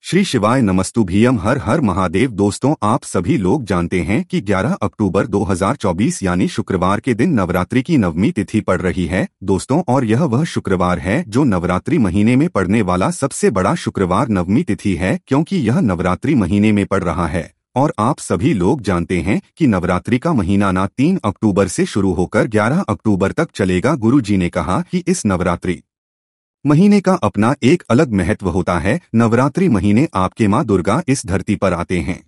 श्री शिवाय नमस्तुभ्यम। हर हर महादेव। दोस्तों, आप सभी लोग जानते हैं कि 11 अक्टूबर 2024 यानी शुक्रवार के दिन नवरात्रि की नवमी तिथि पड़ रही है दोस्तों, और यह वह शुक्रवार है जो नवरात्रि महीने में पड़ने वाला सबसे बड़ा शुक्रवार नवमी तिथि है, क्योंकि यह नवरात्रि महीने में पड़ रहा है। और आप सभी लोग जानते हैं कि नवरात्रि का महीना ना 3 अक्टूबर से शुरू होकर 11 अक्टूबर तक चलेगा। गुरु जी ने कहा कि इस नवरात्रि महीने का अपना एक अलग महत्व होता है। नवरात्रि महीने आपके माँ दुर्गा इस धरती पर आते हैं,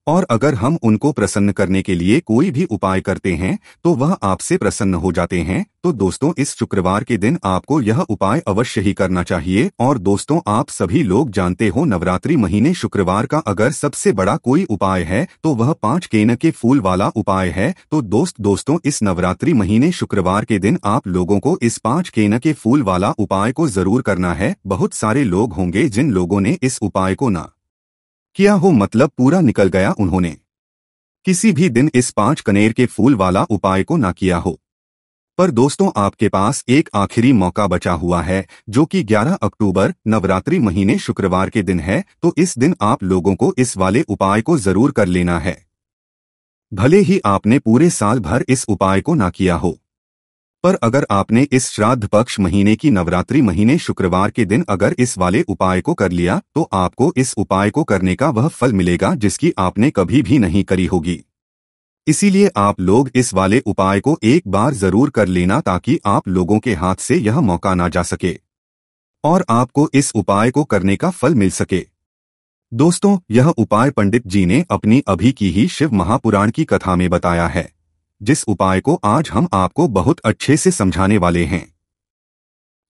और अगर हम उनको प्रसन्न करने के लिए कोई भी उपाय करते हैं तो वह आपसे प्रसन्न हो जाते हैं। तो दोस्तों, इस शुक्रवार के दिन आपको यह उपाय अवश्य ही करना चाहिए। और दोस्तों, आप सभी लोग जानते हो नवरात्रि महीने शुक्रवार का अगर सबसे बड़ा कोई उपाय है तो वह 5 केन के फूल वाला उपाय है। तो दोस्तों, इस नवरात्रि महीने शुक्रवार के दिन आप लोगों को इस 5 केन के फूल वाला उपाय को जरूर करना है। बहुत सारे लोग होंगे जिन लोगों ने इस उपाय को ना किया हो, मतलब पूरा निकल गया, उन्होंने किसी भी दिन इस 5 कनेर के फूल वाला उपाय को ना किया हो। पर दोस्तों, आपके पास एक आखिरी मौका बचा हुआ है, जो कि 11 अक्टूबर नवरात्रि महीने शुक्रवार के दिन है। तो इस दिन आप लोगों को इस वाले उपाय को जरूर कर लेना है, भले ही आपने पूरे साल भर इस उपाय को ना किया हो। पर अगर आपने इस श्राद्ध पक्ष महीने की नवरात्रि महीने शुक्रवार के दिन अगर इस वाले उपाय को कर लिया तो आपको इस उपाय को करने का वह फल मिलेगा जिसकी आपने कभी भी नहीं करी होगी। इसीलिए आप लोग इस वाले उपाय को एक बार जरूर कर लेना, ताकि आप लोगों के हाथ से यह मौका ना जा सके और आपको इस उपाय को करने का फल मिल सके। दोस्तों, यह उपाय पंडित जी ने अपनी अभी की ही शिव महापुराण की कथा में बताया है, जिस उपाय को आज हम आपको बहुत अच्छे से समझाने वाले हैं।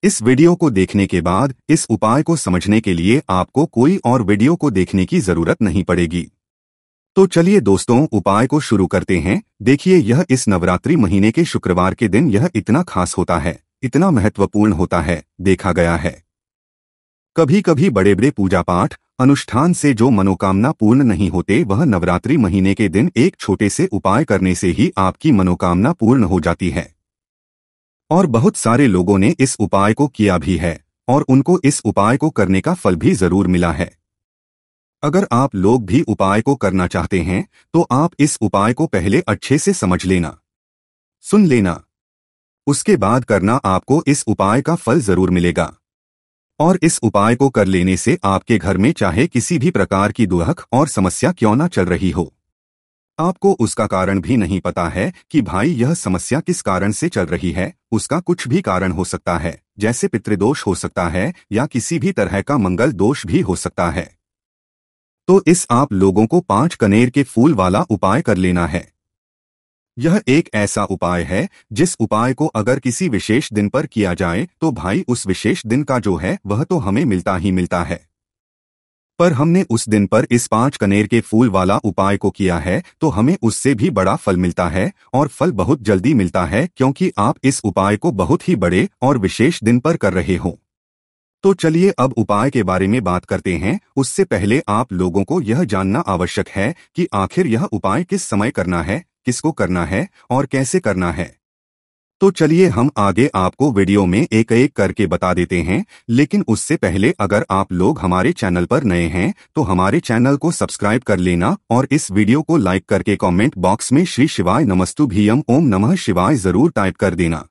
इस वीडियो को देखने के बाद इस उपाय को समझने के लिए आपको कोई और वीडियो को देखने की जरूरत नहीं पड़ेगी। तो चलिए दोस्तों, उपाय को शुरू करते हैं। देखिए, यह इस नवरात्रि महीने के शुक्रवार के दिन यह इतना खास होता है, इतना महत्वपूर्ण होता है। देखा गया है कभी कभी बड़े बड़े पूजा पाठ अनुष्ठान से जो मनोकामना पूर्ण नहीं होते, वह नवरात्रि महीने के दिन एक छोटे से उपाय करने से ही आपकी मनोकामना पूर्ण हो जाती है। और बहुत सारे लोगों ने इस उपाय को किया भी है और उनको इस उपाय को करने का फल भी जरूर मिला है। अगर आप लोग भी उपाय को करना चाहते हैं तो आप इस उपाय को पहले अच्छे से समझ लेना, सुन लेना, उसके बाद करना। आपको इस उपाय का फल जरूर मिलेगा। और इस उपाय को कर लेने से आपके घर में चाहे किसी भी प्रकार की दुख और समस्या क्यों ना चल रही हो, आपको उसका कारण भी नहीं पता है कि भाई यह समस्या किस कारण से चल रही है। उसका कुछ भी कारण हो सकता है, जैसे पितृदोष हो सकता है या किसी भी तरह का मंगल दोष भी हो सकता है। तो इस आप लोगों को 5 कनेर के फूल वाला उपाय कर लेना है। यह एक ऐसा उपाय है जिस उपाय को अगर किसी विशेष दिन पर किया जाए तो भाई उस विशेष दिन का जो है वह तो हमें मिलता ही मिलता है। पर हमने उस दिन पर इस 5 कनेर के फूल वाला उपाय को किया है तो हमें उससे भी बड़ा फल मिलता है, और फल बहुत जल्दी मिलता है, क्योंकि आप इस उपाय को बहुत ही बड़े और विशेष दिन पर कर रहे हो। तो चलिए अब उपाय के बारे में बात करते हैं। उससे पहले आप लोगों को यह जानना आवश्यक है कि आखिर यह उपाय किस समय करना है, किसको करना है और कैसे करना है। तो चलिए हम आगे आपको वीडियो में एक एक करके बता देते हैं। लेकिन उससे पहले अगर आप लोग हमारे चैनल पर नए हैं तो हमारे चैनल को सब्सक्राइब कर लेना, और इस वीडियो को लाइक करके कमेंट बॉक्स में श्री शिवाय नमस्तुभ्यम ओम नमः शिवाय जरूर टाइप कर देना।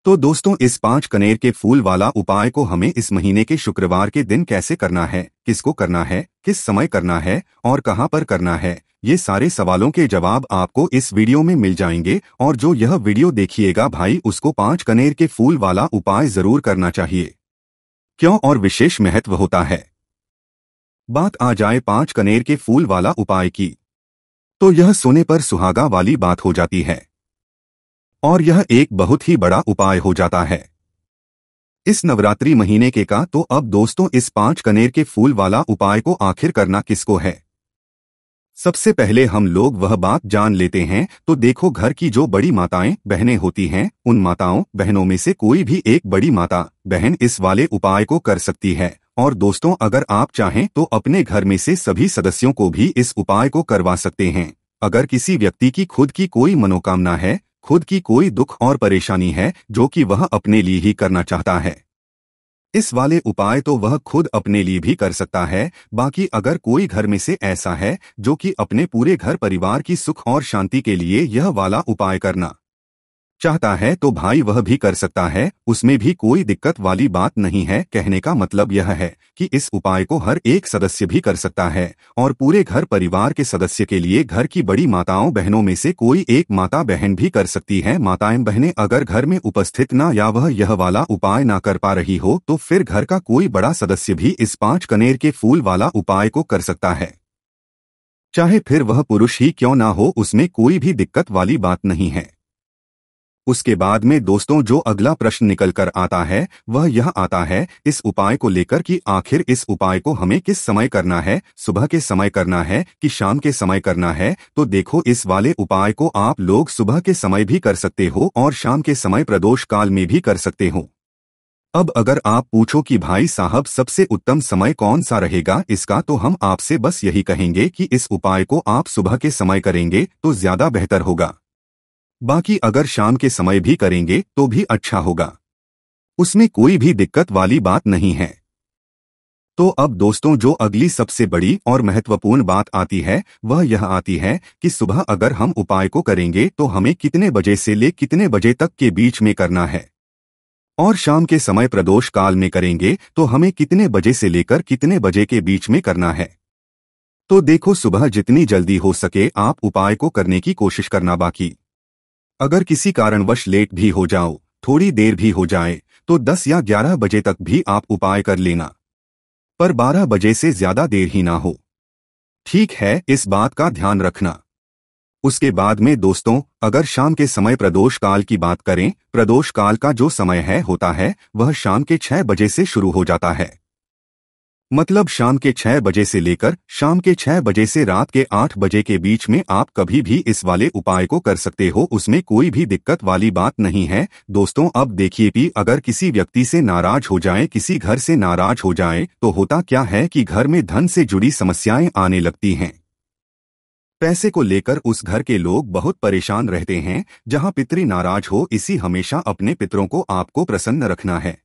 तो दोस्तों, इस 5 कनेर के फूल वाला उपाय को हमें इस महीने के शुक्रवार के दिन कैसे करना है, किसको करना है, किस समय करना है और कहां पर करना है, ये सारे सवालों के जवाब आपको इस वीडियो में मिल जाएंगे। और जो यह वीडियो देखिएगा भाई, उसको 5 कनेर के फूल वाला उपाय जरूर करना चाहिए। क्यों और विशेष महत्व होता है। बात आ जाए 5 कनेर के फूल वाला उपाय की, तो यह सोने पर सुहागा वाली बात हो जाती है, और यह एक बहुत ही बड़ा उपाय हो जाता है इस नवरात्रि महीने के का। तो अब दोस्तों, इस 5 कनेर के फूल वाला उपाय को आखिर करना किसको है, सबसे पहले हम लोग वह बात जान लेते हैं। तो देखो, घर की जो बड़ी माताएं बहनें होती हैं, उन माताओं बहनों में से कोई भी एक बड़ी माता बहन इस वाले उपाय को कर सकती है। और दोस्तों, अगर आप चाहें तो अपने घर में से सभी सदस्यों को भी इस उपाय को करवा सकते हैं। अगर किसी व्यक्ति की खुद की कोई मनोकामना है, खुद की कोई दुख और परेशानी है जो कि वह अपने लिए ही करना चाहता है, इस वाले उपाय तो वह खुद अपने लिए भी कर सकता है, बाकी अगर कोई घर में से ऐसा है जो कि अपने पूरे घर परिवार की सुख और शांति के लिए यह वाला उपाय करना चाहता है तो भाई वह भी कर सकता है, उसमें भी कोई दिक्कत वाली बात नहीं है। कहने का मतलब यह है कि इस उपाय को हर एक सदस्य भी कर सकता है और पूरे घर परिवार के सदस्य के लिए घर की बड़ी माताओं बहनों में से कोई एक माता बहन भी कर सकती है। माताएं बहनें अगर घर में उपस्थित ना या वह यह वाला उपाय ना कर पा रही हो तो फिर घर का कोई बड़ा सदस्य भी इस 5 कनेर के फूल वाला उपाय को कर सकता है, चाहे फिर वह पुरुष ही क्यों ना हो, उसमें कोई भी दिक्कत वाली बात नहीं है। उसके बाद में दोस्तों जो अगला प्रश्न निकल कर आता है वह यह आता है इस उपाय को लेकर कि आखिर इस उपाय को हमें किस समय करना है, सुबह के समय करना है कि शाम के समय करना है। तो देखो, इस वाले उपाय को आप लोग सुबह के समय भी कर सकते हो और शाम के समय प्रदोष काल में भी कर सकते हो। अब अगर आप पूछो कि भाई साहब सबसे उत्तम समय कौन सा रहेगा इसका, तो हम आपसे बस यही कहेंगे कि इस उपाय को आप सुबह के समय करेंगे तो ज्यादा बेहतर होगा। बाकी अगर शाम के समय भी करेंगे तो भी अच्छा होगा, उसमें कोई भी दिक्कत वाली बात नहीं है। तो अब दोस्तों जो अगली सबसे बड़ी और महत्वपूर्ण बात आती है वह यह आती है कि सुबह अगर हम उपाय को करेंगे तो हमें कितने बजे से ले कितने बजे तक के बीच में करना है, और शाम के समय प्रदोष काल में करेंगे तो हमें कितने बजे से लेकर कितने बजे के बीच में करना है। तो देखो, सुबह जितनी जल्दी हो सके आप उपाय को करने की कोशिश करना। बाकी अगर किसी कारणवश लेट भी हो जाओ, थोड़ी देर भी हो जाए, तो 10 या 11 बजे तक भी आप उपाय कर लेना, पर 12 बजे से ज्यादा देर ही ना हो, ठीक है? इस बात का ध्यान रखना। उसके बाद में दोस्तों अगर शाम के समय प्रदोष काल की बात करें, प्रदोष काल का जो समय होता है वह शाम के 6 बजे से शुरू हो जाता है। मतलब शाम के 6 बजे से लेकर शाम के 6 बजे से रात के 8 बजे के बीच में आप कभी भी इस वाले उपाय को कर सकते हो, उसमें कोई भी दिक्कत वाली बात नहीं है। दोस्तों अब देखिए कि अगर किसी व्यक्ति से नाराज हो जाए, किसी घर से नाराज हो जाए, तो होता क्या है कि घर में धन से जुड़ी समस्याएं आने लगती हैं। पैसे को लेकर उस घर के लोग बहुत परेशान रहते हैं। जहां पितृ नाराज हो, इसी हमेशा अपने पितरों को आपको प्रसन्न रखना है,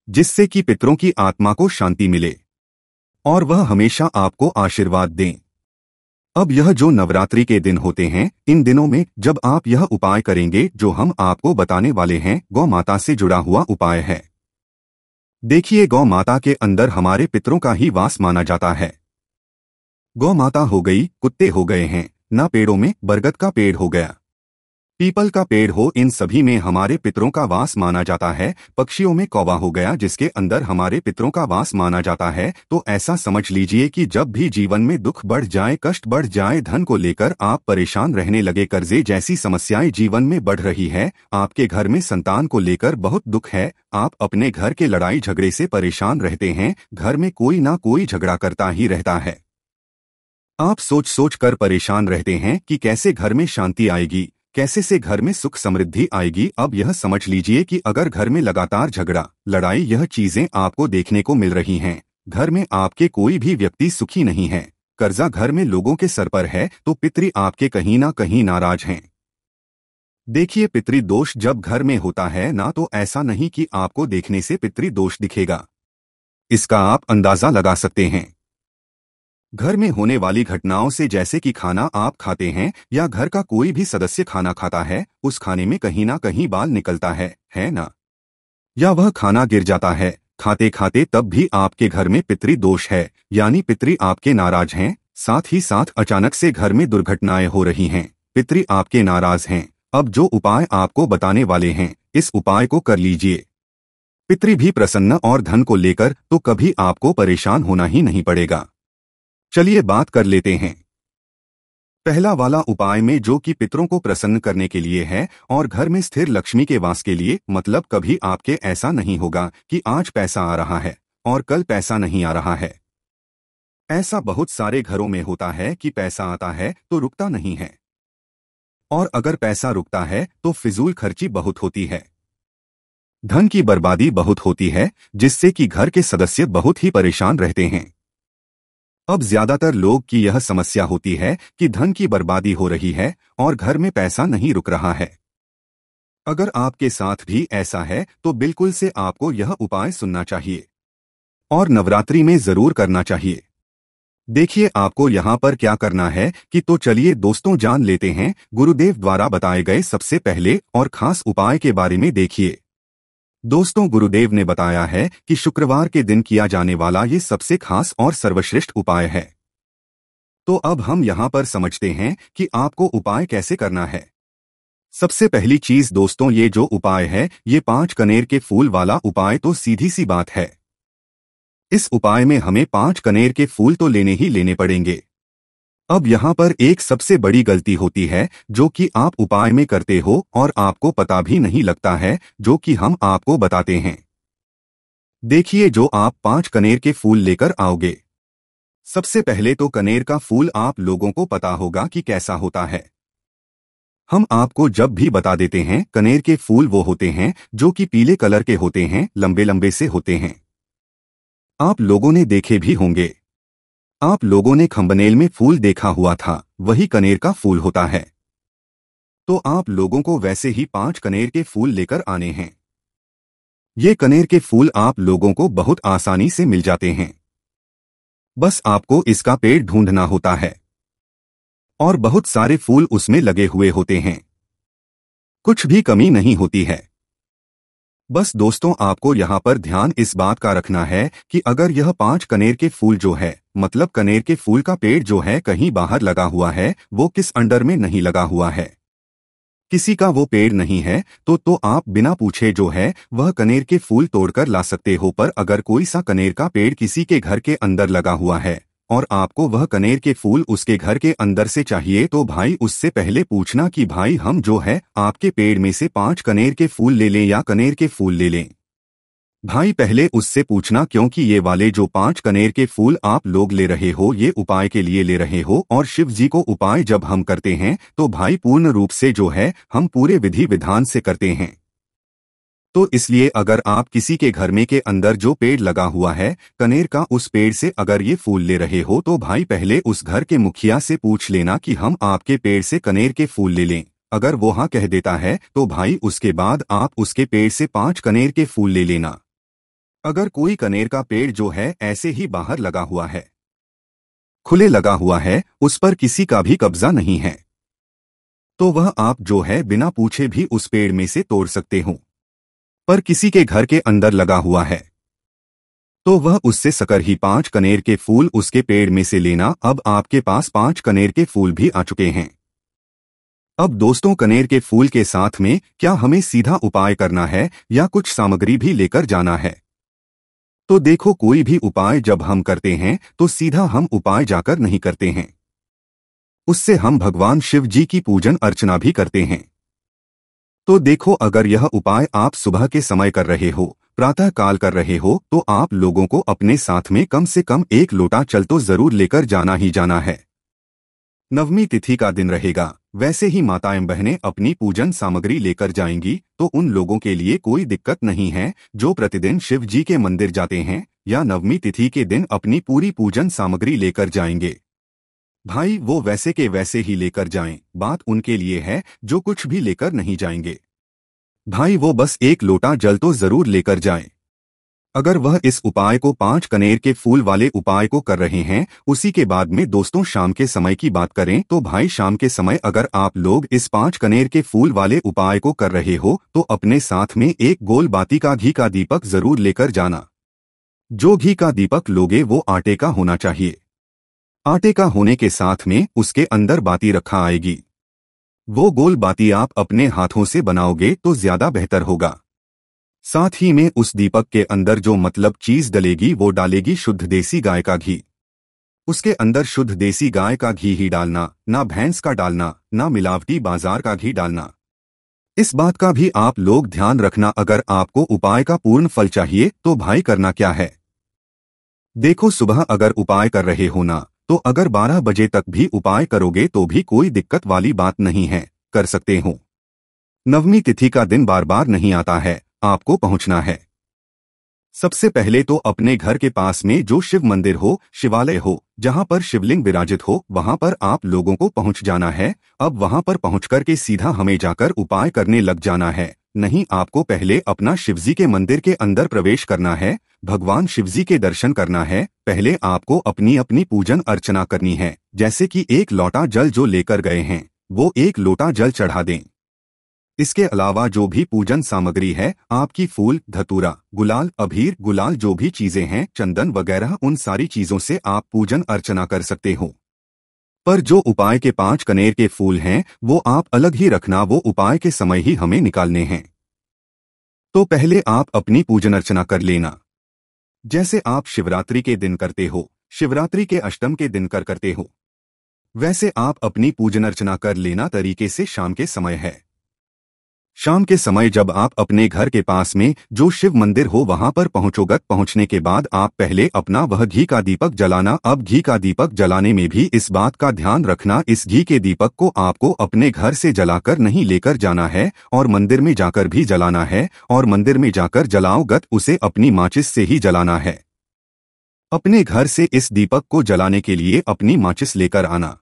जिससे कि पितरों की आत्मा को शांति मिले और वह हमेशा आपको आशीर्वाद दें। अब यह जो नवरात्रि के दिन होते हैं, इन दिनों में जब आप यह उपाय करेंगे जो हम आपको बताने वाले हैं, गौ माता से जुड़ा हुआ उपाय है। देखिए, गौ माता के अंदर हमारे पितरों का ही वास माना जाता है। गौ माता हो गई, कुत्ते हो गए हैं, ना पेड़ों में बरगद का पेड़ हो गया, पीपल का पेड़ हो, इन सभी में हमारे पितरों का वास माना जाता है। पक्षियों में कौवा हो गया, जिसके अंदर हमारे पितरों का वास माना जाता है। तो ऐसा समझ लीजिए कि जब भी जीवन में दुख बढ़ जाए, कष्ट बढ़ जाए, धन को लेकर आप परेशान रहने लगे, कर्जे जैसी समस्याएं जीवन में बढ़ रही है, आपके घर में संतान को लेकर बहुत दुख है, आप अपने घर के लड़ाई झगड़े से परेशान रहते हैं, घर में कोई ना कोई झगड़ा करता ही रहता है, आप सोच सोच कर परेशान रहते हैं कि कैसे घर में शांति आएगी, कैसे से घर में सुख समृद्धि आएगी। अब यह समझ लीजिए कि अगर घर में लगातार झगड़ा, लड़ाई, यह चीजें आपको देखने को मिल रही हैं, घर में आपके कोई भी व्यक्ति सुखी नहीं है, कर्जा घर में लोगों के सर पर है, तो पितृ आपके कहीं ना कहीं नाराज हैं। देखिए, पितृ दोष जब घर में होता है ना, तो ऐसा नहीं कि आपको देखने से पितृ दोष दिखेगा, इसका आप अंदाजा लगा सकते हैं घर में होने वाली घटनाओं से। जैसे कि खाना आप खाते हैं या घर का कोई भी सदस्य खाना खाता है, उस खाने में कहीं ना कहीं बाल निकलता है ना, या वह खाना गिर जाता है खाते खाते, तब भी आपके घर में पितृ दोष है, यानी पितृ आपके नाराज हैं। साथ ही साथ अचानक से घर में दुर्घटनाएं हो रही हैं, पितृ आपके नाराज हैं। अब जो उपाय आपको बताने वाले हैं, इस उपाय को कर लीजिए, पितृ भी प्रसन्न, और धन को लेकर तो कभी आपको परेशान होना ही नहीं पड़ेगा। चलिए बात कर लेते हैं पहला वाला उपाय में, जो कि पितरों को प्रसन्न करने के लिए है और घर में स्थिर लक्ष्मी के वास के लिए। मतलब कभी आपके ऐसा नहीं होगा कि आज पैसा आ रहा है और कल पैसा नहीं आ रहा है। ऐसा बहुत सारे घरों में होता है कि पैसा आता है तो रुकता नहीं है, और अगर पैसा रुकता है तो फिजूल खर्ची बहुत होती है, धन की बर्बादी बहुत होती है, जिससे कि घर के सदस्य बहुत ही परेशान रहते हैं। अब ज्यादातर लोग की यह समस्या होती है कि धन की बर्बादी हो रही है और घर में पैसा नहीं रुक रहा है। अगर आपके साथ भी ऐसा है तो बिल्कुल से आपको यह उपाय सुनना चाहिए और नवरात्रि में जरूर करना चाहिए। देखिए आपको यहाँ पर क्या करना है कि तो चलिए दोस्तों जान लेते हैं गुरुदेव द्वारा बताए गए सबसे पहले और खास उपाय के बारे में। देखिए दोस्तों, गुरुदेव ने बताया है कि शुक्रवार के दिन किया जाने वाला ये सबसे खास और सर्वश्रेष्ठ उपाय है। तो अब हम यहाँ पर समझते हैं कि आपको उपाय कैसे करना है। सबसे पहली चीज दोस्तों, ये जो उपाय है ये 5 कनेर के फूल वाला उपाय तो सीधी सी बात है। इस उपाय में हमें 5 कनेर के फूल तो लेने ही लेने पड़ेंगे। अब यहाँ पर एक सबसे बड़ी गलती होती है जो कि आप उपाय में करते हो और आपको पता भी नहीं लगता है, जो कि हम आपको बताते हैं। देखिए जो आप 5 कनेर के फूल लेकर आओगे, सबसे पहले तो कनेर का फूल आप लोगों को पता होगा कि कैसा होता है। हम आपको जब भी बता देते हैं, कनेर के फूल वो होते हैं जो कि पीले कलर के होते हैं, लंबे लंबे से होते हैं। आप लोगों ने देखे भी होंगे। आप लोगों ने खंबनेल में फूल देखा हुआ था, वही कनेर का फूल होता है। तो आप लोगों को वैसे ही 5 कनेर के फूल लेकर आने हैं। ये कनेर के फूल आप लोगों को बहुत आसानी से मिल जाते हैं। बस आपको इसका पेड़ ढूंढना होता है और बहुत सारे फूल उसमें लगे हुए होते हैं, कुछ भी कमी नहीं होती है। बस दोस्तों आपको यहाँ पर ध्यान इस बात का रखना है कि अगर यह 5 कनेर के फूल जो है, मतलब कनेर के फूल का पेड़ जो है कहीं बाहर लगा हुआ है, वो किस अंडर में नहीं लगा हुआ है, किसी का वो पेड़ नहीं है, तो आप बिना पूछे जो है वह कनेर के फूल तोड़कर ला सकते हो। पर अगर कोई सा कनेर का पेड़ किसी के घर के अंदर लगा हुआ है और आपको वह कनेर के फूल उसके घर के अंदर से चाहिए, तो भाई उससे पहले पूछना कि भाई हम जो है आपके पेड़ में से 5 कनेर के फूल ले लें या कनेर के फूल ले लें। भाई पहले उससे पूछना, क्योंकि ये वाले जो 5 कनेर के फूल आप लोग ले रहे हो ये उपाय के लिए ले रहे हो, और शिव जी को उपाय जब हम करते हैं तो भाई पूर्ण रूप से जो है हम पूरे विधि विधान से करते हैं। तो इसलिए अगर आप किसी के घर में के अंदर जो पेड़ लगा हुआ है कनेर का, उस पेड़ से अगर ये फूल ले रहे हो, तो भाई पहले उस घर के मुखिया से पूछ लेना कि हम आपके पेड़ से कनेर के फूल ले लें। अगर वो हाँ कह देता है तो भाई उसके बाद आप उसके पेड़ से 5 कनेर के फूल ले लेना। अगर कोई कनेर का पेड़ जो है ऐसे ही बाहर लगा हुआ है, खुले लगा हुआ है, उस पर किसी का भी कब्जा नहीं है, तो वह आप जो है बिना पूछे भी उस पेड़ में से तोड़ सकते हो। पर किसी के घर के अंदर लगा हुआ है तो वह उससे सकर ही 5 कनेर के फूल उसके पेड़ में से लेना। अब आपके पास 5 कनेर के फूल भी आ चुके हैं। अब दोस्तों कनेर के फूल के साथ में क्या हमें सीधा उपाय करना है या कुछ सामग्री भी लेकर जाना है? तो देखो, कोई भी उपाय जब हम करते हैं तो सीधा हम उपाय जाकर नहीं करते हैं, उससे हम भगवान शिव जी की पूजन अर्चना भी करते हैं। तो देखो, अगर यह उपाय आप सुबह के समय कर रहे हो, प्रातः काल कर रहे हो, तो आप लोगों को अपने साथ में कम से कम 1 लोटा जल तो जरूर लेकर जाना ही जाना है। नवमी तिथि का दिन रहेगा, वैसे ही माताएं बहनें अपनी पूजन सामग्री लेकर जाएंगी, तो उन लोगों के लिए कोई दिक्कत नहीं है जो प्रतिदिन शिव जी के मंदिर जाते हैं या नवमी तिथि के दिन अपनी पूरी पूजन सामग्री लेकर जाएंगे। भाई वो वैसे के वैसे ही लेकर जाएं, बात उनके लिए है जो कुछ भी लेकर नहीं जाएंगे। भाई वो बस 1 लोटा जल तो जरूर लेकर जाएं। अगर वह इस उपाय को 5 कनेर के फूल वाले उपाय को कर रहे हैं, उसी के बाद में दोस्तों शाम के समय की बात करें तो भाई शाम के समय अगर आप लोग इस 5 कनेर के फूल वाले उपाय को कर रहे हो तो अपने साथ में 1 गोल बाती का घी का दीपक जरूर लेकर जाना। जो घी का दीपक लोगे वो आटे का होना चाहिए। आटे का होने के साथ में उसके अंदर बाती रखा आएगी। वो गोल बाती आप अपने हाथों से बनाओगे तो ज्यादा बेहतर होगा। साथ ही में उस दीपक के अंदर जो मतलब चीज डलेगी वो डालेगी शुद्ध देसी गाय का घी। उसके अंदर शुद्ध देसी गाय का घी ही डालना, ना भैंस का डालना, ना मिलावटी बाजार का घी डालना। इस बात का भी आप लोग ध्यान रखना। अगर आपको उपाय का पूर्ण फल चाहिए तो भाई करना क्या है, देखो सुबह अगर उपाय कर रहे हो ना, तो अगर 12 बजे तक भी उपाय करोगे तो भी कोई दिक्कत वाली बात नहीं है, कर सकते हो। नवमी तिथि का दिन बार बार नहीं आता है, आपको पहुंचना है। सबसे पहले तो अपने घर के पास में जो शिव मंदिर हो, शिवालय हो, जहां पर शिवलिंग विराजित हो, वहां पर आप लोगों को पहुंच जाना है। अब वहां पर पहुंचकर के सीधा हमें जाकर उपाय करने लग जाना है। नहीं, आपको पहले अपना शिवजी के मंदिर के अंदर प्रवेश करना है, भगवान शिवजी के दर्शन करना है। पहले आपको अपनी अपनी पूजन अर्चना करनी है। जैसे कि एक लोटा जल जो लेकर गए हैं, वो एक लोटा जल चढ़ा दें। इसके अलावा जो भी पूजन सामग्री है, आपकी फूल, धतूरा, गुलाल, अबीर, गुलाल, जो भी चीजें हैं, चंदन वगैरह, उन सारी चीजों से आप पूजन अर्चना कर सकते हो। पर जो उपाय के 5 कनेर के फूल हैं, वो आप अलग ही रखना, वो उपाय के समय ही हमें निकालने हैं। तो पहले आप अपनी पूजन अर्चना कर लेना। जैसे आप शिवरात्रि के दिन करते हो, शिवरात्रि के अष्टम के दिन करते हो, वैसे आप अपनी पूजन अर्चना कर लेना। तरीके से शाम के समय है। शाम के समय जब आप अपने घर के पास में जो शिव मंदिर हो वहां पर पहुंचोगे, पहुंचने के बाद आप पहले अपना वह घी का दीपक जलाना। अब घी का दीपक जलाने में भी इस बात का ध्यान रखना, इस घी के दीपक को आपको अपने घर से जलाकर नहीं लेकर जाना है और मंदिर में जाकर भी जलाना है। और मंदिर में जाकर जलाओगत उसे अपनी माचिस से ही जलाना है। अपने घर से इस दीपक को जलाने के लिए अपनी माचिस लेकर आना।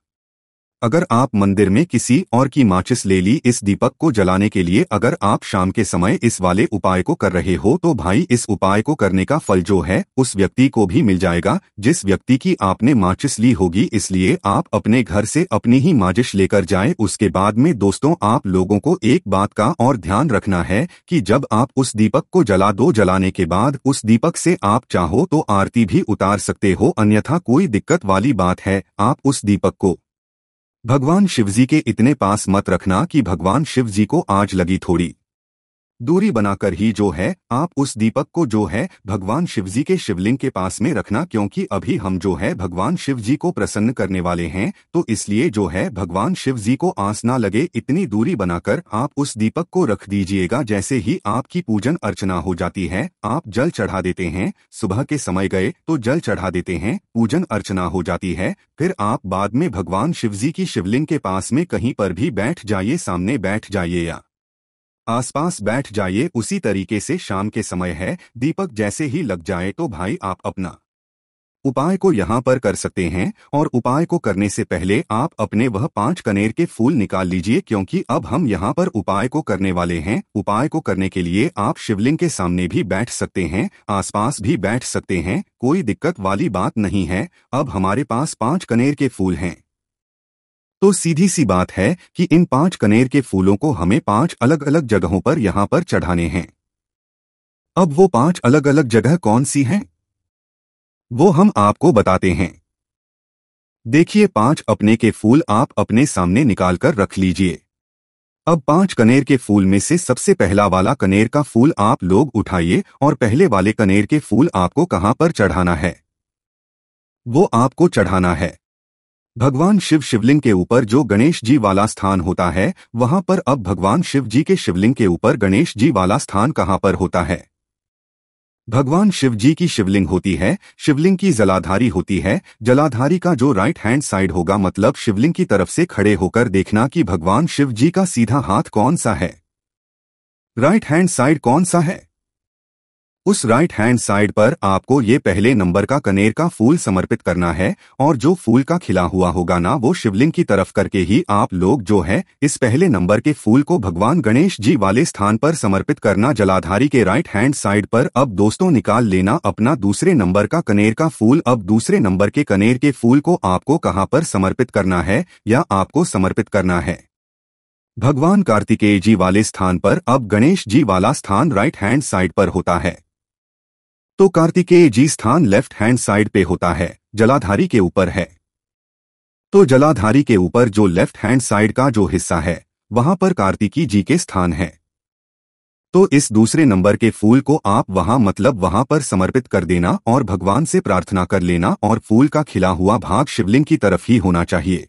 अगर आप मंदिर में किसी और की माचिस ले ली इस दीपक को जलाने के लिए, अगर आप शाम के समय इस वाले उपाय को कर रहे हो, तो भाई इस उपाय को करने का फल जो है उस व्यक्ति को भी मिल जाएगा जिस व्यक्ति की आपने माचिस ली होगी। इसलिए आप अपने घर से अपनी ही माचिस लेकर जाएं। उसके बाद में दोस्तों, आप लोगों को एक बात का और ध्यान रखना है कि जब आप उस दीपक को जला दो, जलाने के बाद उस दीपक से आप चाहो तो आरती भी उतार सकते हो, अन्यथा कोई दिक्कत वाली बात है। आप उस दीपक को भगवान शिवजी के इतने पास मत रखना कि भगवान शिवजी को आज लगी, थोड़ी दूरी बनाकर ही जो है आप उस दीपक को जो है भगवान शिवजी के शिवलिंग के पास में रखना। क्योंकि अभी हम जो है भगवान शिवजी को प्रसन्न करने वाले हैं, तो इसलिए जो है भगवान शिवजी को आस ना लगे, इतनी दूरी बनाकर आप उस दीपक को रख दीजिएगा। जैसे ही आपकी पूजन अर्चना हो जाती है, आप जल चढ़ा देते हैं। सुबह के समय गए तो जल चढ़ा देते हैं, पूजन अर्चना हो जाती है। फिर आप बाद में भगवान शिवजी की शिवलिंग के पास में कहीं पर भी बैठ जाइए, सामने बैठ जाइए या आसपास बैठ जाइए। उसी तरीके से शाम के समय है, दीपक जैसे ही लग जाए तो भाई आप अपना उपाय को यहाँ पर कर सकते हैं। और उपाय को करने से पहले आप अपने वह 5 कनेर के फूल निकाल लीजिए, क्योंकि अब हम यहाँ पर उपाय को करने वाले हैं। उपाय को करने के लिए आप शिवलिंग के सामने भी बैठ सकते हैं, आसपास भी बैठ सकते हैं, कोई दिक्कत वाली बात नहीं है। अब हमारे पास 5 कनेर के फूल हैं, तो सीधी सी बात है कि इन 5 कनेर के फूलों को हमें 5 अलग अलग जगहों पर यहाँ पर चढ़ाने हैं। अब वो 5 अलग अलग जगह कौन सी हैं, वो हम आपको बताते हैं। देखिए, 5 अपने के फूल आप अपने सामने निकाल कर रख लीजिए। अब 5 कनेर के फूल में से सबसे पहला वाला कनेर का फूल आप लोग उठाइए और पहले वाले कनेर के फूल आपको कहाँ पर चढ़ाना है, वो आपको चढ़ाना है भगवान शिव शिवलिंग के ऊपर। जो गणेश जी वाला स्थान होता है वहां पर, अब भगवान शिव जी के शिवलिंग के ऊपर गणेश जी वाला स्थान कहां पर होता है? भगवान शिव जी की शिवलिंग होती है, शिवलिंग की जलाधारी होती है। जलाधारी का जो राइट हैंड साइड होगा, मतलब शिवलिंग की तरफ से खड़े होकर देखना कि भगवान शिव जी का सीधा हाथ कौन सा है, राइट हैंड साइड कौन सा है। उस राइट हैंड साइड पर आपको ये पहले नंबर का कनेर का फूल समर्पित करना है। और जो फूल का खिला हुआ होगा ना, वो शिवलिंग की तरफ करके ही आप लोग जो है इस पहले नंबर के फूल को भगवान गणेश जी वाले स्थान पर समर्पित करना, जलाधारी के राइट हैंड साइड पर। अब दोस्तों, निकाल लेना अपना दूसरे नंबर का कनेर का फूल। अब दूसरे नंबर के कनेर के फूल को आपको कहाँ पर समर्पित करना है, या आपको समर्पित करना है भगवान कार्तिकेय जी वाले स्थान पर। अब गणेश जी वाला स्थान राइट हैंड साइड पर होता है, तो कार्तिकेय जी स्थान लेफ्ट हैंड साइड पे होता है, जलाधारी के ऊपर है। तो जलाधारी के ऊपर जो लेफ्ट हैंड साइड का जो हिस्सा है, वहां पर कार्तिकी जी के स्थान है। तो इस दूसरे नंबर के फूल को आप वहां, मतलब वहां पर समर्पित कर देना और भगवान से प्रार्थना कर लेना। और फूल का खिला हुआ भाग शिवलिंग की तरफ ही होना चाहिए।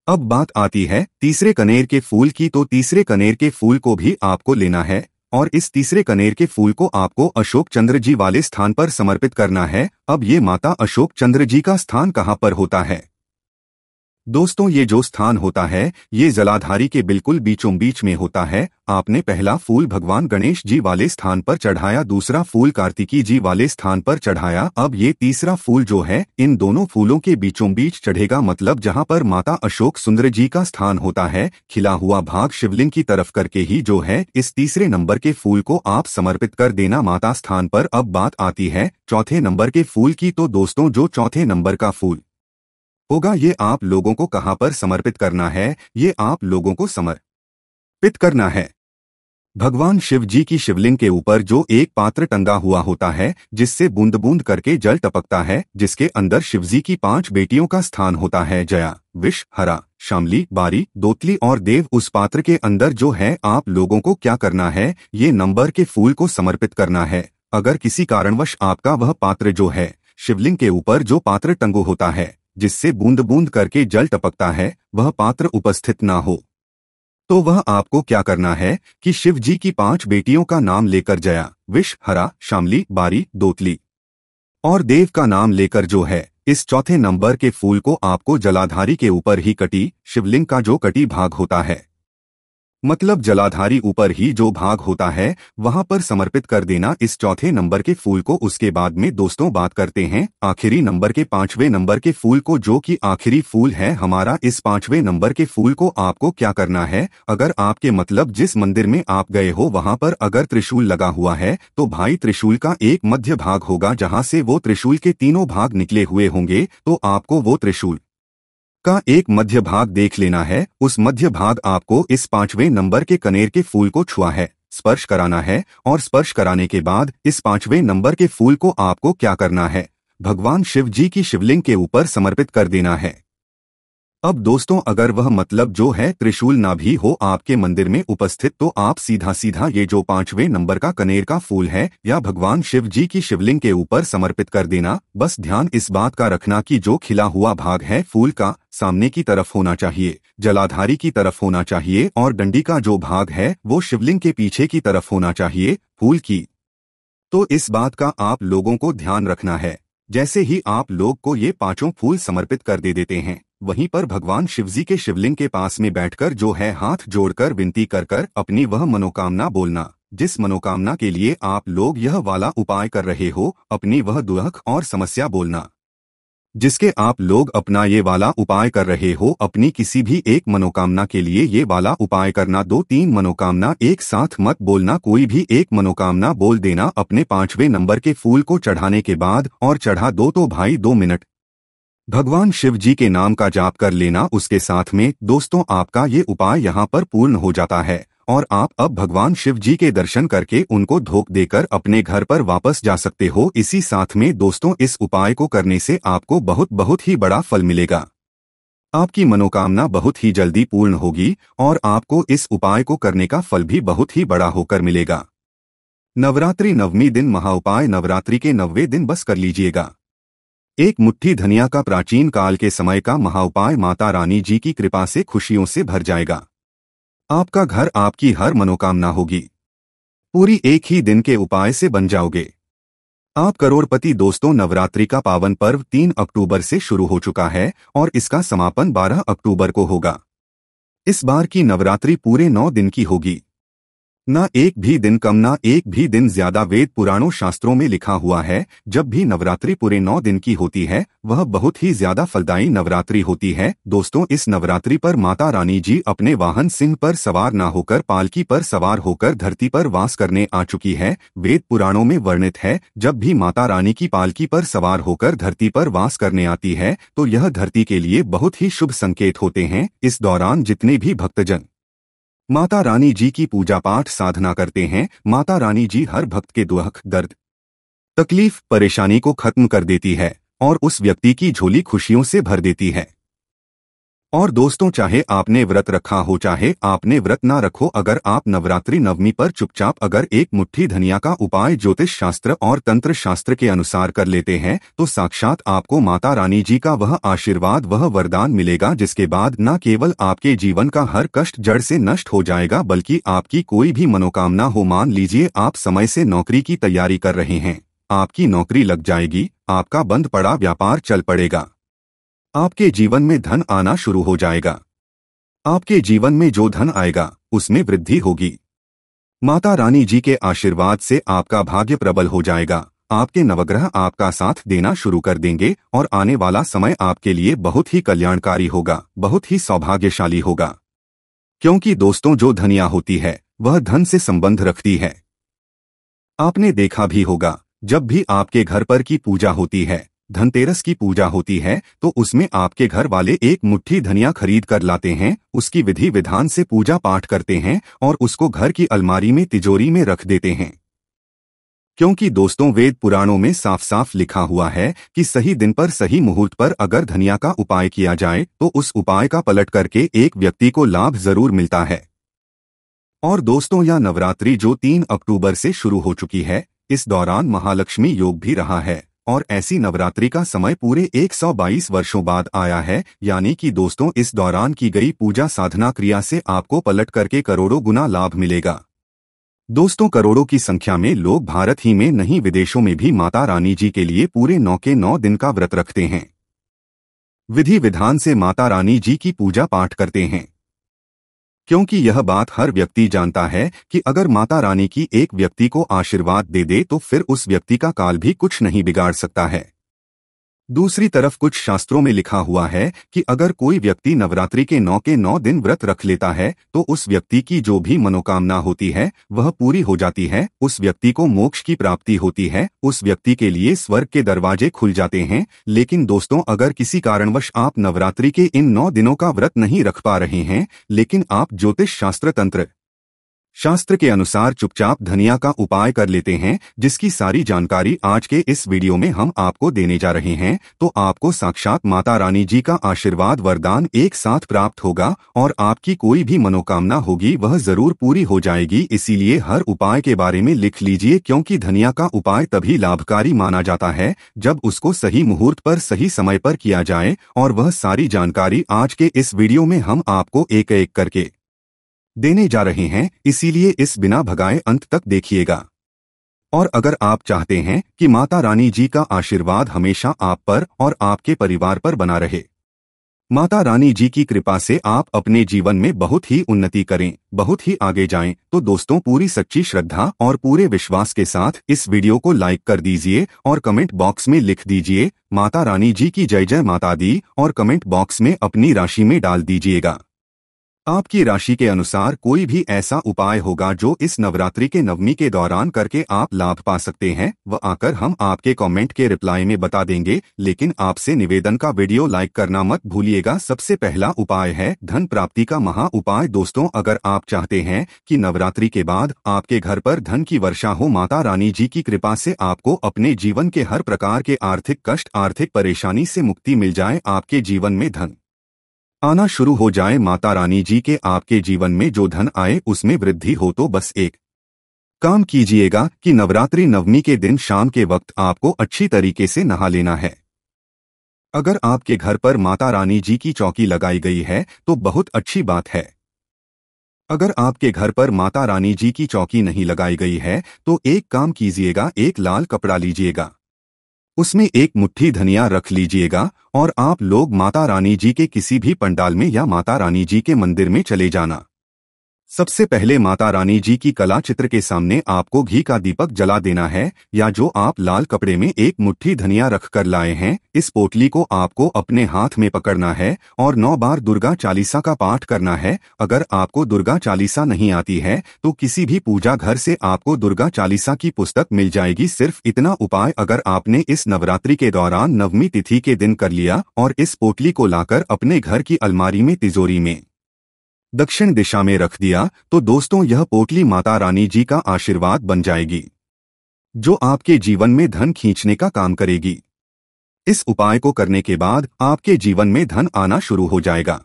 अब बात आती है तीसरे कनेर के फूल की। तो तीसरे कनेर के फूल को भी आपको लेना है और इस तीसरे कनेर के फूल को आपको अशोक चंद्र जी वाले स्थान पर समर्पित करना है। अब ये माता अशोक चंद्र जी का स्थान कहाँ पर होता है? दोस्तों ये जो स्थान होता है ये जलाधारी के बिल्कुल बीचों बीच में होता है। आपने पहला फूल भगवान गणेश जी वाले स्थान पर चढ़ाया, दूसरा फूल कार्तिकी जी वाले स्थान पर चढ़ाया, अब ये तीसरा फूल जो है इन दोनों फूलों के बीचों बीच चढ़ेगा। मतलब जहाँ पर माता अशोक सुंदर जी का स्थान होता है, खिला हुआ भाग शिवलिंग की तरफ करके ही जो है इस तीसरे नंबर के फूल को आप समर्पित कर देना माता स्थान पर। अब बात आती है चौथे नंबर के फूल की। तो दोस्तों जो चौथे नंबर का फूल होगा ये आप लोगों को कहाँ पर समर्पित करना है? ये आप लोगों को समर्पित करना है भगवान शिव जी की शिवलिंग के ऊपर जो एक पात्र टंगा हुआ होता है जिससे बूंद बूंद करके जल टपकता है, जिसके अंदर शिवजी की 5 बेटियों का स्थान होता है, जया, विष, हरा, शामली, बारी, दोतली और देव। उस पात्र के अंदर जो है आप लोगों को क्या करना है, ये नंबर के फूल को समर्पित करना है। अगर किसी कारणवश आपका वह पात्र जो है शिवलिंग के ऊपर जो पात्र टंगो होता है जिससे बूंद बूंद करके जल टपकता है वह पात्र उपस्थित ना हो, तो वह आपको क्या करना है कि शिव जी की 5 बेटियों का नाम लेकर जया, विष, हरा, शामली, बारी, दोतली और देव का नाम लेकर जो है इस चौथे नंबर के फूल को आपको जलाधारी के ऊपर ही कटी शिवलिंग का जो कटी भाग होता है, मतलब जलाधारी ऊपर ही जो भाग होता है वहां पर समर्पित कर देना इस चौथे नंबर के फूल को। उसके बाद में दोस्तों बात करते हैं आखिरी नंबर के 5वें नंबर के फूल को, जो कि आखिरी फूल है हमारा। इस 5वें नंबर के फूल को आपको क्या करना है, अगर आपके मतलब जिस मंदिर में आप गए हो वहां पर अगर त्रिशूल लगा हुआ है तो भाई त्रिशूल का एक मध्य भाग होगा जहां से वो त्रिशूल के तीनों भाग निकले हुए होंगे, तो आपको वो त्रिशूल का एक मध्य भाग देख लेना है। उस मध्य भाग आपको इस 5वें नंबर के कनेर के फूल को छुआ है, स्पर्श कराना है और स्पर्श कराने के बाद इस 5वें नंबर के फूल को आपको क्या करना है, भगवान शिव जी की शिवलिंग के ऊपर समर्पित कर देना है। अब दोस्तों अगर वह मतलब जो है त्रिशूल ना भी हो आपके मंदिर में उपस्थित, तो आप सीधा सीधा ये जो 5वें नंबर का कनेर का फूल है या भगवान शिव जी की शिवलिंग के ऊपर समर्पित कर देना। बस ध्यान इस बात का रखना कि जो खिला हुआ भाग है फूल का सामने की तरफ होना चाहिए, जलाधारी की तरफ होना चाहिए और डंडी का जो भाग है वो शिवलिंग के पीछे की तरफ होना चाहिए फूल की। तो इस बात का आप लोगों को ध्यान रखना है। जैसे ही आप लोग को ये 5 फूल समर्पित कर देते हैं, वहीं पर भगवान शिवजी के शिवलिंग के पास में बैठकर जो है हाथ जोड़कर विनती कर कर अपनी वह मनोकामना बोलना, जिस मनोकामना के लिए आप लोग यह वाला उपाय कर रहे हो, अपनी वह दुख और समस्या बोलना जिसके आप लोग अपना ये वाला उपाय कर रहे हो। अपनी किसी भी एक मनोकामना के लिए ये वाला उपाय करना, 2-3 मनोकामना एक साथ मत बोलना, कोई भी एक मनोकामना बोल देना अपने 5वें नंबर के फूल को चढ़ाने के बाद, और चढ़ा दो तो भाई 2 मिनट भगवान शिव जी के नाम का जाप कर लेना। उसके साथ में दोस्तों आपका ये उपाय यहाँ पर पूर्ण हो जाता है और आप अब भगवान शिव जी के दर्शन करके उनको धोख देकर अपने घर पर वापस जा सकते हो। इसी साथ में दोस्तों इस उपाय को करने से आपको बहुत ही बड़ा फल मिलेगा, आपकी मनोकामना बहुत ही जल्दी पूर्ण होगी और आपको इस उपाय को करने का फल भी बहुत ही बड़ा होकर मिलेगा। नवरात्रि नवमी दिन महाउपाय, नवरात्रि के 9वें दिन बस कर लीजिएगा। एक मुट्ठी धनिया का प्राचीन काल के समय का महाउपाय माता रानी जी की कृपा से खुशियों से भर जाएगा। आपका घर, आपकी हर मनोकामना होगी पूरी, एक ही दिन के उपाय से बन जाओगे आप करोड़पति। दोस्तों नवरात्रि का पावन पर्व 3 अक्टूबर से शुरू हो चुका है और इसका समापन 12 अक्टूबर को होगा। इस बार की नवरात्रि पूरे 9 दिन की होगी, ना एक भी दिन कम ना एक भी दिन ज्यादा। वेद पुराणों शास्त्रों में लिखा हुआ है जब भी नवरात्रि पूरे 9 दिन की होती है वह बहुत ही ज्यादा फलदायी नवरात्रि होती है। दोस्तों इस नवरात्रि पर माता रानी जी अपने वाहन सिंह पर सवार ना होकर पालकी पर सवार होकर धरती पर वास करने आ चुकी है। वेद पुराणों में वर्णित है जब भी माता रानी की पालकी पर सवार होकर धरती पर वास करने आती है तो यह धरती के लिए बहुत ही शुभ संकेत होते हैं। इस दौरान जितने भी भक्तजन माता रानी जी की पूजा पाठ साधना करते हैं, माता रानी जी हर भक्त के दुख, दर्द, तकलीफ, परेशानी को खत्म कर देती है और उस व्यक्ति की झोली खुशियों से भर देती है। और दोस्तों चाहे आपने व्रत रखा हो चाहे आपने व्रत ना रखो, अगर आप नवरात्रि नवमी पर चुपचाप अगर एक मुट्ठी धनिया का उपाय ज्योतिष शास्त्र और तंत्र शास्त्र के अनुसार कर लेते हैं तो साक्षात आपको माता रानी जी का वह आशीर्वाद, वह वरदान मिलेगा, जिसके बाद न केवल आपके जीवन का हर कष्ट जड़ से नष्ट हो जाएगा बल्कि आपकी कोई भी मनोकामना हो, मान लीजिए आप समय से नौकरी की तैयारी कर रहे हैं, आपकी नौकरी लग जाएगी, आपका बंद पड़ा व्यापार चल पड़ेगा, आपके जीवन में धन आना शुरू हो जाएगा। आपके जीवन में जो धन आएगा उसमें वृद्धि होगी। माता रानी जी के आशीर्वाद से आपका भाग्य प्रबल हो जाएगा। आपके नवग्रह आपका साथ देना शुरू कर देंगे और आने वाला समय आपके लिए बहुत ही कल्याणकारी होगा, बहुत ही सौभाग्यशाली होगा। क्योंकि दोस्तों, जो धनिया होती है वह धन से संबंध रखती है। आपने देखा भी होगा, जब भी आपके घर पर की पूजा होती है, धनतेरस की पूजा होती है, तो उसमें आपके घर वाले एक मुट्ठी धनिया खरीद कर लाते हैं, उसकी विधि विधान से पूजा पाठ करते हैं और उसको घर की अलमारी में तिजोरी में रख देते हैं। क्योंकि दोस्तों, वेद पुराणों में साफ साफ लिखा हुआ है कि सही दिन पर सही मुहूर्त पर अगर धनिया का उपाय किया जाए तो उस उपाय का पलट करके एक व्यक्ति को लाभ जरूर मिलता है। और दोस्तों, यह नवरात्रि जो 3 अक्टूबर से शुरू हो चुकी है, इस दौरान महालक्ष्मी योग भी रहा है और ऐसी नवरात्रि का समय पूरे 122 वर्षों बाद आया है। यानी कि दोस्तों, इस दौरान की गई पूजा साधना क्रिया से आपको पलट करके करोड़ों गुना लाभ मिलेगा। दोस्तों, करोड़ों की संख्या में लोग भारत ही में नहीं विदेशों में भी माता रानी जी के लिए पूरे 9 के 9 दिन का व्रत रखते हैं, विधि विधान से माता रानी जी की पूजा पाठ करते हैं। क्योंकि यह बात हर व्यक्ति जानता है कि अगर माता रानी की एक व्यक्ति को आशीर्वाद दे दे तो फिर उस व्यक्ति का काल भी कुछ नहीं बिगाड़ सकता है। दूसरी तरफ कुछ शास्त्रों में लिखा हुआ है कि अगर कोई व्यक्ति नवरात्रि के 9 के 9 दिन व्रत रख लेता है तो उस व्यक्ति की जो भी मनोकामना होती है वह पूरी हो जाती है, उस व्यक्ति को मोक्ष की प्राप्ति होती है, उस व्यक्ति के लिए स्वर्ग के दरवाजे खुल जाते हैं। लेकिन दोस्तों, अगर किसी कारणवश आप नवरात्रि के इन 9 दिनों का व्रत नहीं रख पा रहे हैं, लेकिन आप ज्योतिष शास्त्र तंत्र शास्त्र के अनुसार चुपचाप धनिया का उपाय कर लेते हैं, जिसकी सारी जानकारी आज के इस वीडियो में हम आपको देने जा रहे हैं, तो आपको साक्षात माता रानी जी का आशीर्वाद वरदान एक साथ प्राप्त होगा और आपकी कोई भी मनोकामना होगी वह जरूर पूरी हो जाएगी। इसीलिए हर उपाय के बारे में लिख लीजिए, क्योंकि धनिया का उपाय तभी लाभकारी माना जाता है जब उसको सही मुहूर्त पर सही समय पर किया जाए। और वह सारी जानकारी आज के इस वीडियो में हम आपको एक एक करके देने जा रहे हैं, इसीलिए इस बिना भगाए अंत तक देखिएगा। और अगर आप चाहते हैं कि माता रानी जी का आशीर्वाद हमेशा आप पर और आपके परिवार पर बना रहे, माता रानी जी की कृपा से आप अपने जीवन में बहुत ही उन्नति करें, बहुत ही आगे जाएं, तो दोस्तों, पूरी सच्ची श्रद्धा और पूरे विश्वास के साथ इस वीडियो को लाइक कर दीजिए और कमेंट बॉक्स में लिख दीजिए माता रानी जी की जय जय माता दी और कमेंट बॉक्स में अपनी राशि में डाल दीजिएगा। आपकी राशि के अनुसार कोई भी ऐसा उपाय होगा जो इस नवरात्रि के नवमी के दौरान करके आप लाभ पा सकते हैं, वह आकर हम आपके कमेंट के रिप्लाई में बता देंगे। लेकिन आपसे निवेदन का वीडियो लाइक करना मत भूलिएगा। सबसे पहला उपाय है धन प्राप्ति का महा उपाय। दोस्तों, अगर आप चाहते हैं कि नवरात्रि के बाद आपके घर पर धन की वर्षा हो, माता रानी जी की कृपा से आपको अपने जीवन के हर प्रकार के आर्थिक कष्ट, आर्थिक परेशानी से मुक्ति मिल जाए, आपके जीवन में धन आना शुरू हो जाए, माता रानी जी के आपके जीवन में जो धन आए उसमें वृद्धि हो, तो बस एक काम कीजिएगा कि नवरात्रि नवमी के दिन शाम के वक्त आपको अच्छी तरीके से नहा लेना है। अगर आपके घर पर माता रानी जी की चौकी लगाई गई है तो बहुत अच्छी बात है। अगर आपके घर पर माता रानी जी की चौकी नहीं लगाई गई है तो एक काम कीजिएगा, एक लाल कपड़ा लीजिएगा, उसमें एक मुट्ठी धनिया रख लीजिएगा और आप लोग माता रानी जी के किसी भी पंडाल में या माता रानी जी के मंदिर में चले जाना। सबसे पहले माता रानी जी की कला चित्र के सामने आपको घी का दीपक जला देना है, या जो आप लाल कपड़े में एक मुट्ठी धनिया रख कर लाए हैं, इस पोटली को आपको अपने हाथ में पकड़ना है और 9 बार दुर्गा चालीसा का पाठ करना है। अगर आपको दुर्गा चालीसा नहीं आती है तो किसी भी पूजा घर से आपको दुर्गा चालीसा की पुस्तक मिल जाएगी। सिर्फ इतना उपाय अगर आपने इस नवरात्रि के दौरान नवमी तिथि के दिन कर लिया और इस पोटली को लाकर अपने घर की अलमारी में तिजोरी में दक्षिण दिशा में रख दिया, तो दोस्तों, यह पोटली माता रानी जी का आशीर्वाद बन जाएगी, जो आपके जीवन में धन खींचने का काम करेगी। इस उपाय को करने के बाद आपके जीवन में धन आना शुरू हो जाएगा।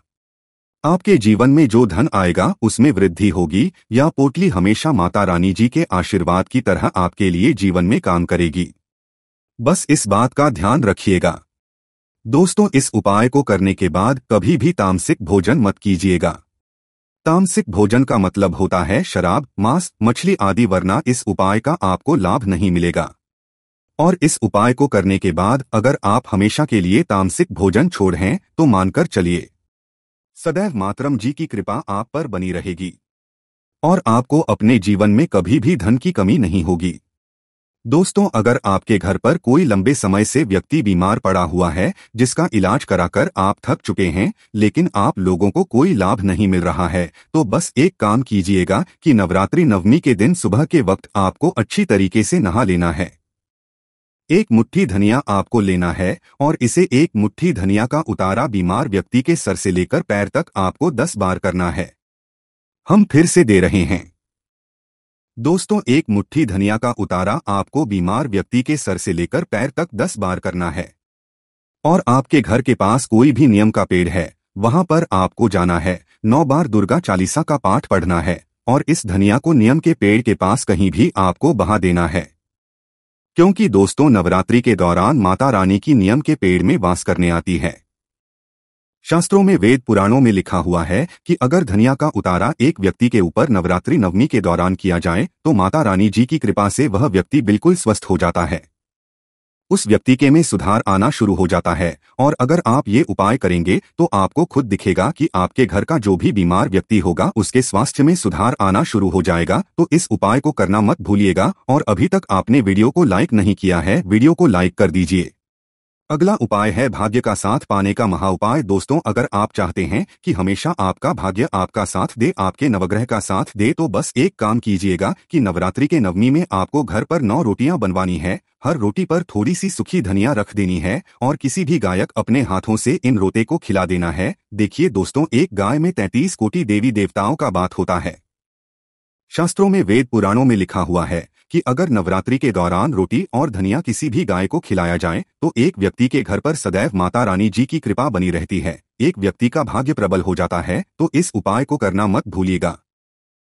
आपके जीवन में जो धन आएगा उसमें वृद्धि होगी। यह पोटली हमेशा माता रानी जी के आशीर्वाद की तरह आपके लिए जीवन में काम करेगी। बस इस बात का ध्यान रखिएगा। दोस्तों, इस उपाय को करने के बाद कभी भी तामसिक भोजन मत कीजिएगा। तामसिक भोजन का मतलब होता है शराब, मांस, मछली आदि, वरना इस उपाय का आपको लाभ नहीं मिलेगा। और इस उपाय को करने के बाद अगर आप हमेशा के लिए तामसिक भोजन छोड़ हैं तो मानकर चलिए सदैव मातरम जी की कृपा आप पर बनी रहेगी और आपको अपने जीवन में कभी भी धन की कमी नहीं होगी। दोस्तों, अगर आपके घर पर कोई लंबे समय से व्यक्ति बीमार पड़ा हुआ है जिसका इलाज कराकर आप थक चुके हैं लेकिन आप लोगों को कोई लाभ नहीं मिल रहा है, तो बस एक काम कीजिएगा कि नवरात्रि नवमी के दिन सुबह के वक्त आपको अच्छी तरीके से नहा लेना है। एक मुट्ठी धनिया आपको लेना है और इसे एक मुट्ठी धनिया का उतारा बीमार व्यक्ति के सर से लेकर पैर तक आपको 10 बार करना है। हम फिर से दे रहे हैं दोस्तों, एक मुट्ठी धनिया का उतारा आपको बीमार व्यक्ति के सर से लेकर पैर तक 10 बार करना है। और आपके घर के पास कोई भी नियम का पेड़ है, वहां पर आपको जाना है, 9 बार दुर्गा चालीसा का पाठ पढ़ना है और इस धनिया को नियम के पेड़ के पास कहीं भी आपको बहा देना है। क्योंकि दोस्तों, नवरात्रि के दौरान माता रानी की नियम के पेड़ में वास करने आती है। शास्त्रों में, वेद पुराणों में लिखा हुआ है कि अगर धनिया का उतारा एक व्यक्ति के ऊपर नवरात्रि नवमी के दौरान किया जाए तो माता रानी जी की कृपा से वह व्यक्ति बिल्कुल स्वस्थ हो जाता है, उस व्यक्ति के में सुधार आना शुरू हो जाता है। और अगर आप ये उपाय करेंगे तो आपको खुद दिखेगा कि आपके घर का जो भी बीमार व्यक्ति होगा उसके स्वास्थ्य में सुधार आना शुरू हो जाएगा। तो इस उपाय को करना मत भूलिएगा। और अभी तक आपने वीडियो को लाइक नहीं किया है, वीडियो को लाइक कर दीजिए। अगला उपाय है भाग्य का साथ पाने का महा उपाय। दोस्तों, अगर आप चाहते हैं कि हमेशा आपका भाग्य आपका साथ दे, आपके नवग्रह का साथ दे, तो बस एक काम कीजिएगा कि नवरात्रि के नवमी में आपको घर पर 9 रोटियां बनवानी है। हर रोटी पर थोड़ी सी सूखी धनिया रख देनी है और किसी भी गायक अपने हाथों से इन रोटे को खिला देना है। देखिए दोस्तों, एक गाय में 33 कोटि देवी देवताओं का बात होता है। शास्त्रों में, वेद पुराणों में लिखा हुआ है कि अगर नवरात्रि के दौरान रोटी और धनिया किसी भी गाय को खिलाया जाए तो एक व्यक्ति के घर पर सदैव माता रानी जी की कृपा बनी रहती है, एक व्यक्ति का भाग्य प्रबल हो जाता है। तो इस उपाय को करना मत भूलिएगा।